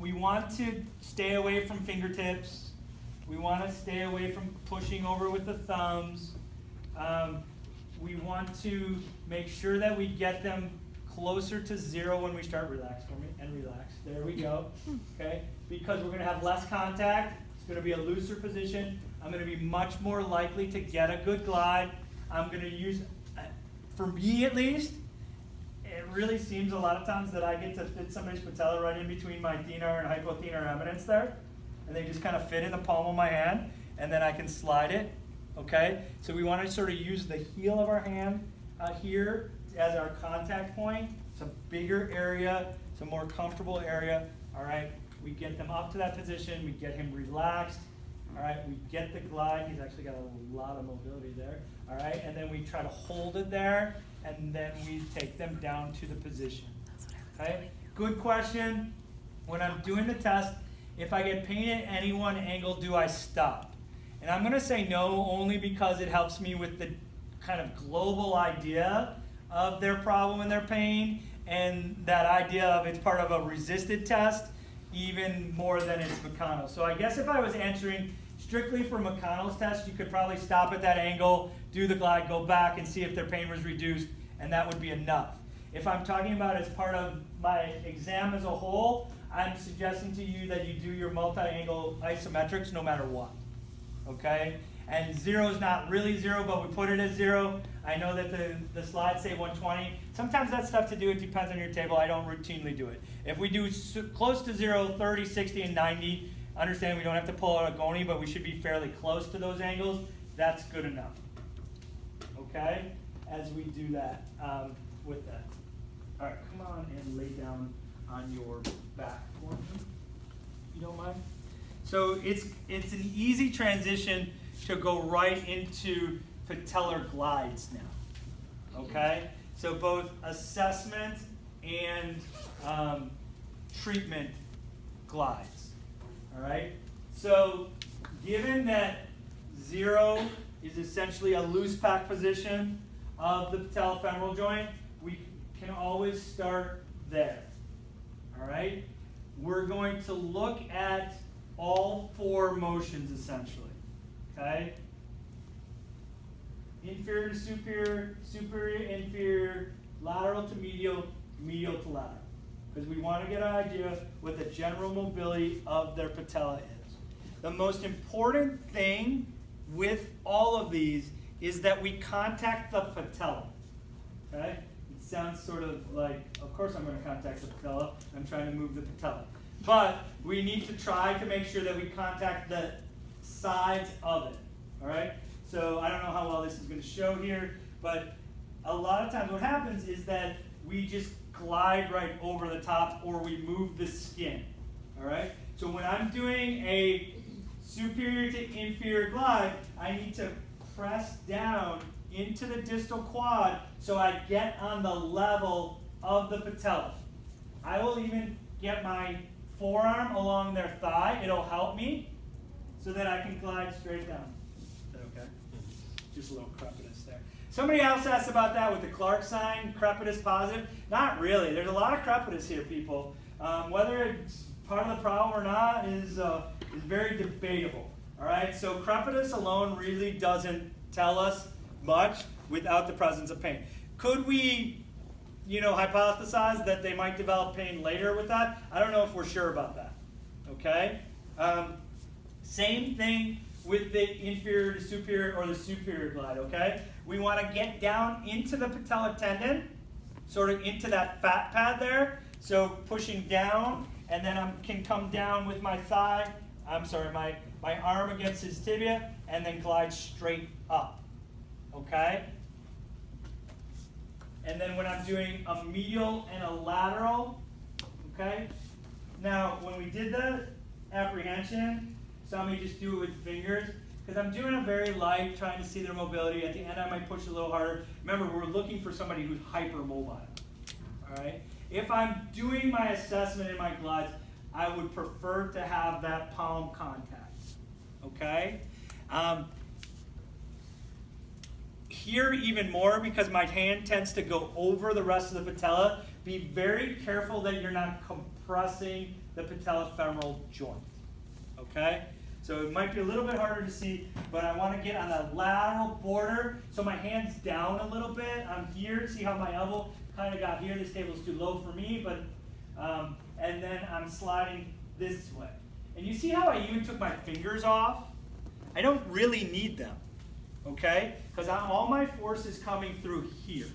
We want to stay away from fingertips. We want to stay away from pushing over with the thumbs. We want to make sure that we get them closer to 0 when we start. Relax for me, and relax. There we go. Okay? Because we're going to have less contact. It's going to be a looser position. I'm going to be much more likely to get a good glide. I'm going to use, for me at least, it really seems a lot of times that I get to fit somebody's patella right in between my thenar and hypothenar eminence there. And they just kind of fit in the palm of my hand. And then I can slide it. Okay? So we want to sort of use the heel of our hand here as our contact point. It's a bigger area. It's a more comfortable area. All right? We get them up to that position. We get him relaxed. All right? We get the glide. He's actually got a lot of mobility there. All right? And then we try to hold it there. And then we take them down to the position. Okay? Good question. When I'm doing the test, if I get pain at any one angle, do I stop? And I'm going to say no, only because it helps me with the kind of global idea of their problem and their pain, and that idea of it's part of a resisted test, even more than it's McConnell. So I guess if I was answering strictly for McConnell's test, you could probably stop at that angle, do the glide, go back, and see if their pain was reduced, and that would be enough. If I'm talking about as part of my exam as a whole, I'm suggesting to you that you do your multi-angle isometrics no matter what. Okay? And 0 is not really 0, but we put it as 0. I know that the slides say 120. Sometimes that's tough to do. It depends on your table. I don't routinely do it. If we do close to 0, 30, 60, and 90, understand we don't have to pull out a goni, but we should be fairly close to those angles. That's good enough. Okay? As we do that with that. All right, come on and lay down on your back for me, if you don't mind. So it's an easy transition to go right into patellar glides now. Okay? So both assessment and treatment glides. All right? So given that 0 is essentially a loose pack position of the patellofemoral joint, we can always start there. All right? We're going to look at all 4 motions essentially. Okay? Inferior to superior, superior to inferior, lateral to medial, medial to lateral. Because we want to get an idea what the general mobility of their patella is. The most important thing with all of these is that we contact the patella. Okay? It sounds sort of like, of course I'm going to contact the patella. I'm trying to move the patella. But we need to try to make sure that we contact the sides of it. All right? So I don't know how well this is going to show here, but a lot of times what happens is that we just glide right over the top, or we move the skin. All right? So when I'm doing a superior to inferior glide, I need to press down into the distal quad so I get on the level of the patella. I will even get my forearm along their thigh. It'll help me so that I can glide straight down. Is that okay? Just a little crepitus there. Somebody else asked about that with the Clark sign, crepitus positive. Not really. There's a lot of crepitus here, people. Whether it's part of the problem or not is very debatable. All right? So crepitus alone really doesn't tell us much without the presence of pain. Could we, hypothesize that they might develop pain later with that? I don't know if we're sure about that. Okay? Same thing with the inferior to superior or the superior glide, okay? We want to get down into the patellar tendon, sort of into that fat pad there. So pushing down, and then I can come down with my thigh, my arm against his tibia, and then glide straight up, okay? And then when I'm doing a medial and a lateral, okay? Now, when we did the apprehension, saw me just do it with fingers, because I'm doing a very light, trying to see their mobility. At the end, I might push a little harder. Remember, we're looking for somebody who's hypermobile, all right? If I'm doing my assessment in my glides, I would prefer to have that palm contact, okay? Here even more, because my hand tends to go over the rest of the patella, be very careful that you're not compressing the patellofemoral joint, okay? So it might be a little bit harder to see, but I want to get on the lateral border, so my hand's down a little bit. I'm here, see how my elbow kind of got here? This table's too low for me, but, and then I'm sliding this way. And you see how I even took my fingers off? I don't really need them, okay? Because all my force is coming through here,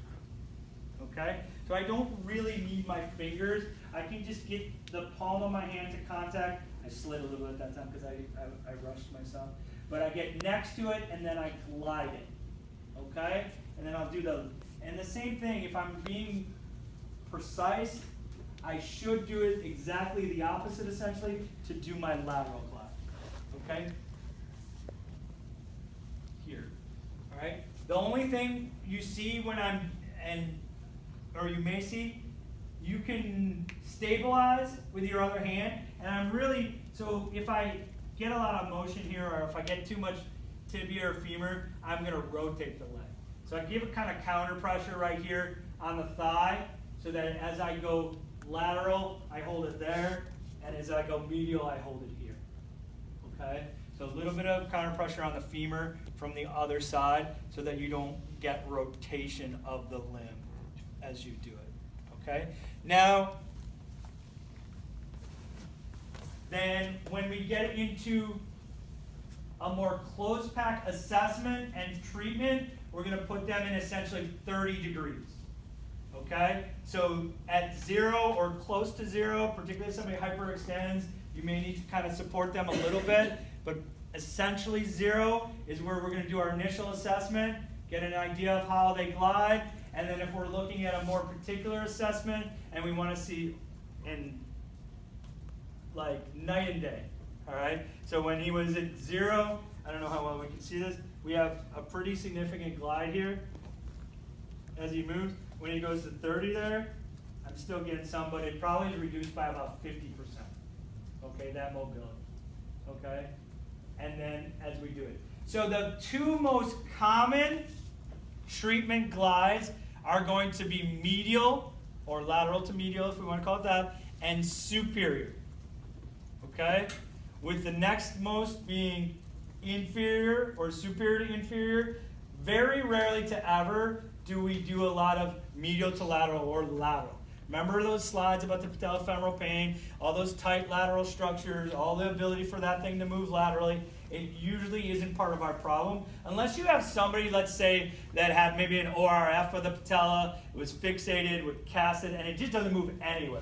okay? So I don't really need my fingers. I can just get the palm of my hand to contact. I slid a little bit at that time because I rushed myself. But I get next to it and then I glide it, okay? And then I'll do and the same thing, if I'm being precise, I should do it exactly the opposite essentially to do my lateral glide, okay? Here, all right? The only thing you see when or you may see, you can stabilize with your other hand, and so if I get a lot of motion here, or if I get too much tibia or femur, I'm gonna rotate the leg. So I give a kind of counter pressure right here on the thigh, so that as I go lateral, I hold it there, and as I go medial, I hold it here, okay? So a little bit of counter pressure on the femur from the other side, so that you don't get rotation of the limb as you do it, okay? Now, then when we get into a more close pack assessment and treatment, we're going to put them in essentially 30 degrees, okay? So at 0 or close to 0, particularly if somebody hyperextends, you may need to kind of support them a little bit, but essentially 0 is where we're going to do our initial assessment, get an idea of how they glide, and then if we're looking at a more particular assessment and we want to see in like night and day, all right? So when he was at 0, I don't know how well we can see this, we have a pretty significant glide here as he moves. When he goes to 30 there, I'm still getting some, but it probably is reduced by about 50%, okay, that mobility, okay? And then as we do it. So the two most common treatment glides are going to be medial, or lateral to medial if we want to call it that, and superior, okay? With the next most being inferior or superior to inferior. Very rarely to ever do we do a lot of medial to lateral or lateral. Remember those slides about the patellofemoral pain, all those tight lateral structures, all the ability for that thing to move laterally. It usually isn't part of our problem. Unless you have somebody, let's say, that had maybe an ORF of the patella, it was fixated with casted, and it just doesn't move anywhere.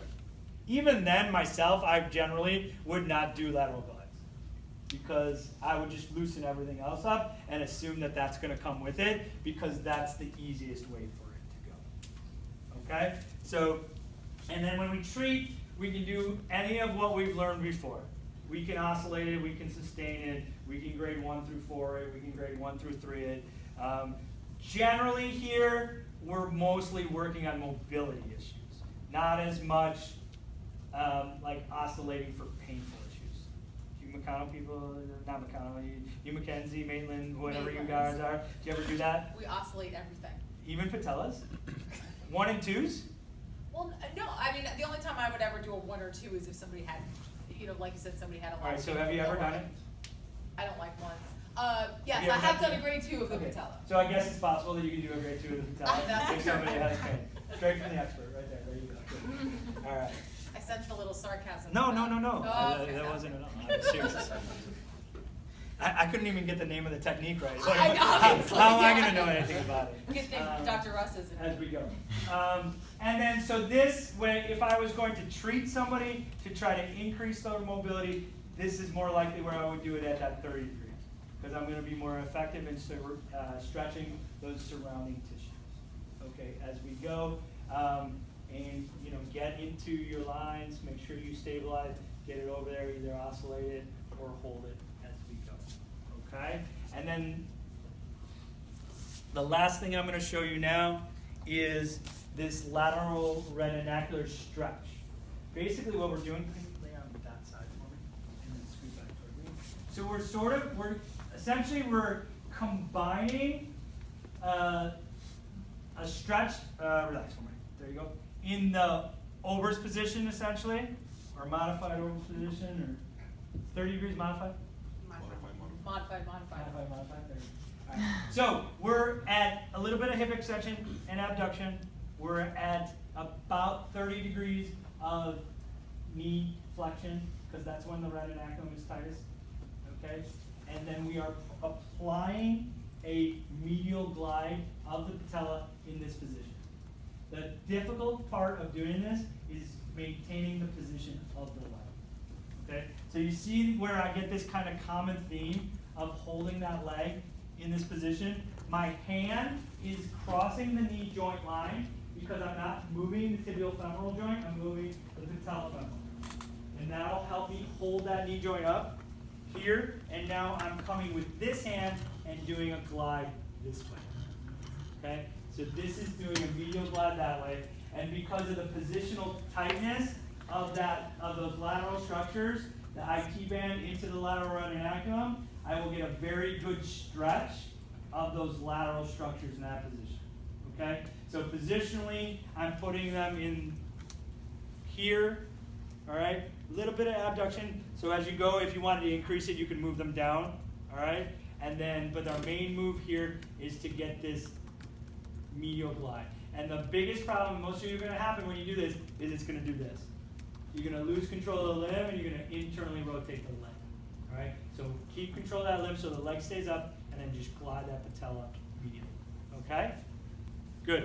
Even then, myself, I generally would not do lateral glides because I would just loosen everything else up and assume that that's going to come with it because that's the easiest way for it to go. Okay? So, and then when we treat, we can do any of what we've learned before. We can oscillate it, we can sustain it, we can grade 1 through 4 it, we can grade 1 through 3 it. Generally here, we're mostly working on mobility issues, not as much like oscillating for painful issues. You McConnell people, not McConnell, you Mackenzie, Maitland, whatever you guys are, do you ever do that? We oscillate everything. Even patellas? 1 and 2s? Well, no, I mean, the only time I would ever do a 1 or 2 is if somebody had, you know, like you said, somebody had a lot. All right, so have you ever done it? I don't like ones. Yes, I have done a grade 2 of the patella. So I guess it's possible that you can do a grade 2 of the patella if somebody has pain. Straight from the expert, right there. There you go. All right. I sensed a little sarcasm. No. Oh, okay, that no. wasn't at all. I'm serious. I couldn't even get the name of the technique right. I know. How am I going to know anything about it? Good thing Dr. Russ is in As we go. And then, so this way, if I was going to treat somebody to try to increase their mobility, this is more likely where I would do it at that 30 degrees. Because I'm going to be more effective in stretching those surrounding tissues. Okay, as we go, and you know, get into your lines, make sure you stabilize, get it over there, either oscillate it or hold it as we go. Okay? And then the last thing I'm going to show you now is this lateral retinacular stretch. Basically what we're doing, can you lay on that side for me? And then scoot back toward me. So we're essentially combining a stretch, relax for me, there you go, in the Ober's position essentially, or modified orbital position, or 30 degrees modified? Modified. Modified, there. All right. So we're at a little bit of hip extension and abduction. We're at about 30 degrees of knee flexion, because that's when the retinaculum is tightest. Okay? And then we are applying a medial glide of the patella in this position. The difficult part of doing this is maintaining the position of the leg. Okay? So you see where I get this kind of common theme of holding that leg in this position? My hand is crossing the knee joint line because I'm not moving the tibial femoral joint, I'm moving the patellofemoral. And that'll help me hold that knee joint up here, and now I'm coming with this hand and doing a glide this way. Okay? So this is doing a medial glide that way, and because of the positional tightness of those lateral structures, the IT band into the lateral retinaculum, I will get a very good stretch of those lateral structures in that position. Okay? So positionally, I'm putting them in here. All right? A little bit of abduction. So as you go, if you wanted to increase it, you can move them down. All right? And then, but our main move here is to get this medial glide. And the biggest problem most of you are going to happen when you do this is it's going to do this. You're going to lose control of the limb, and you're going to internally rotate the leg. All right? So keep control of that limb so the leg stays up, and then just glide that patella medially. Okay?